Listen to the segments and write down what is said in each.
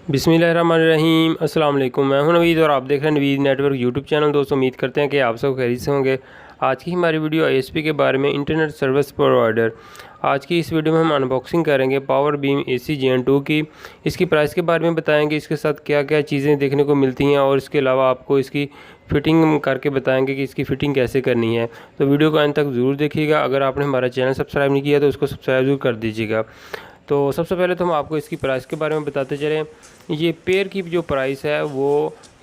बिस्मिल्लाहिर्रहमानिर्रहीम। अस्सलाम वालेकुम। मैं हूं नवीद और आप देख रहे हैं नवीद नेटवर्क यूट्यूब चैनल। दोस्तों उम्मीद करते हैं कि आप सब खैरियत से होंगे। आज की हमारी वीडियो ISP के बारे में, इंटरनेट सर्विस प्रोवाइडर। आज की इस वीडियो में हम अनबॉक्सिंग करेंगे पावर बीम AC gen2 की। इसकी प्राइस के बारे में बताएंगे, इसके साथ क्या क्या चीज़ें देखने को मिलती हैं, और इसके अलावा आपको इसकी फ़िटिंग करके बताएंगे कि इसकी फ़िटिंग कैसे करनी है। तो वीडियो को अंत तक ज़रूर देखिएगा। अगर आपने हमारा चैनल सब्सक्राइब नहीं किया तो उसको सब्सक्राइब ज़रूर कर दीजिएगा। तो सबसे पहले तो हम आपको इसकी प्राइस के बारे में बताते चलें। ये पेयर की जो प्राइस है वो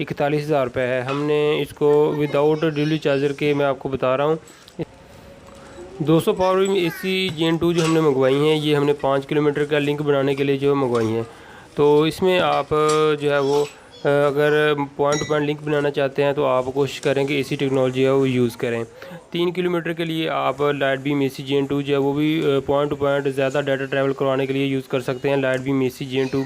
41,000 रुपये है। हमने इसको विदाउट डिलीवरी चार्जर के मैं आपको बता रहा हूँ। 200 पावर AC gen2 जो हमने मंगवाई हैं, ये हमने 5 किलोमीटर का लिंक बनाने के लिए जो मंगवाई हैं। तो इसमें आप जो है वो अगर पॉइंट टू पॉइंट लिंक बनाना चाहते हैं तो आप कोशिश करें कि AC टेक्नोलॉजी है वो यूज़ करें। 3 किलोमीटर के लिए आप लाइट बीम AC gen2 जो है वो भी पॉइंट टू पॉइंट ज़्यादा डाटा ट्रैवल करवाने के लिए यूज़ कर सकते हैं, लाइट बीम AC gen2।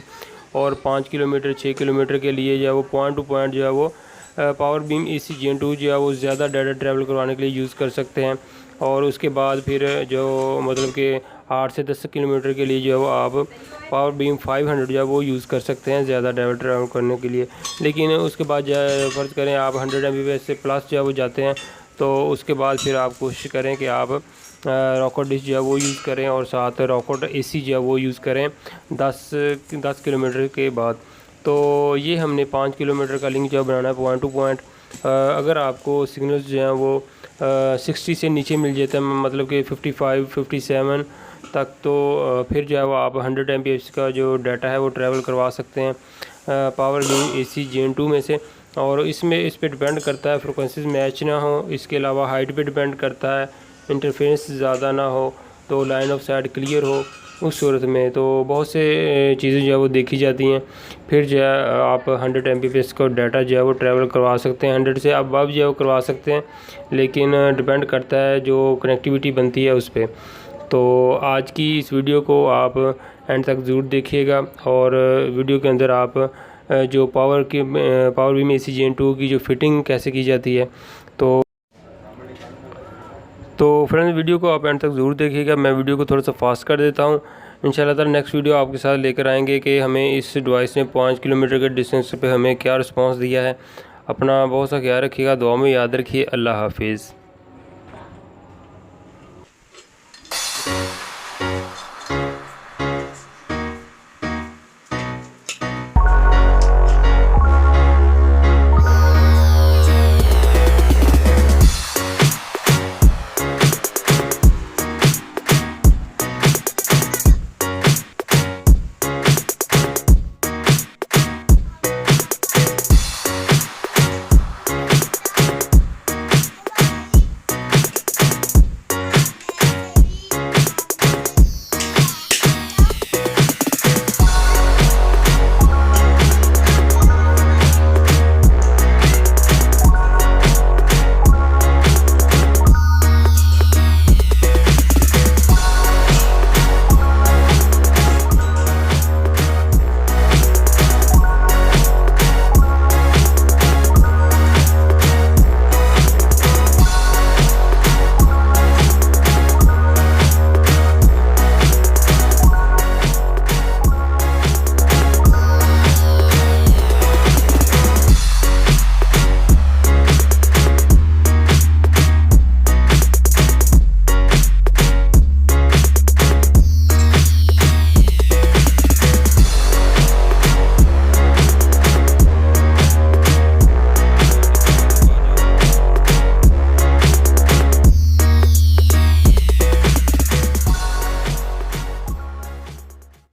और 5 किलोमीटर 6 किलोमीटर के लिए जो है वो पॉइंट टू पॉइंट जो है वो पावर बीम AC gen2 जो है वो ज़्यादा डाटा ट्रैवल करवाने के लिए यूज़ कर सकते हैं। और उसके बाद फिर जो मतलब कि 8 से 10 किलोमीटर के लिए जो है वो आप पावर बीम 500 जो है वो यूज़ कर सकते हैं ज़्यादा डाटा ट्रैवल करने के लिए। लेकिन उसके बाद जो है फ़र्ज़ करें आप 100 MBps से प्लस जो है वो जाते हैं, तो उसके बाद फिर आप कोशिश करें कि आप रॉकेट डिश जो है वो यूज़ करें और साथ रॉकेट AC जो है वो यूज़ करें 10 किलोमीटर के बाद। तो ये हमने 5 किलोमीटर का लिंक जो बनाना है पॉइंट टू पॉइंट। अगर आपको सिग्नल्स जो हैं वो 60 से नीचे मिल जाते हैं, मतलब कि 55 57 तक, तो फिर जो है वो आप 100 MBps का जो डाटा है वो ट्रैवल करवा सकते हैं पावर बीम AC gen2 में से। और इसमें इस पे डिपेंड करता है फ्रिक्वेंसीज मैच ना हो, इसके अलावा हाइट पे डिपेंड करता है, इंटरफेरेंस ज़्यादा ना हो, तो लाइन ऑफ साइट क्लियर हो, उस सूरत में तो बहुत से चीज़ें जो है वो देखी जाती हैं। फिर जो है आप 100 MBps का डाटा जो है वो ट्रैवल करवा सकते हैं, 100 से अबव जो है वो करवा सकते हैं, लेकिन डिपेंड करता है जो कनेक्टिविटी बनती है उस पर। तो आज की इस वीडियो को आप एंड तक ज़रूर देखिएगा, और वीडियो के अंदर आप जो पावर बीम AC gen2 की जो फिटिंग कैसे की जाती है, तो फ्रेंड्स वीडियो को आप एंड तक ज़रूर देखिएगा। मैं वीडियो को थोड़ा सा फास्ट कर देता हूँ। इंशाल्लाह ताला नेक्स्ट वीडियो आपके साथ लेकर आएंगे कि हमें इस डिवाइस ने 5 किलोमीटर के डिस्टेंस पे हमें क्या रिस्पांस दिया है। अपना बहुत सा ख्याल रखिएगा, दुआ में याद रखिए। अल्लाह हाफिज़।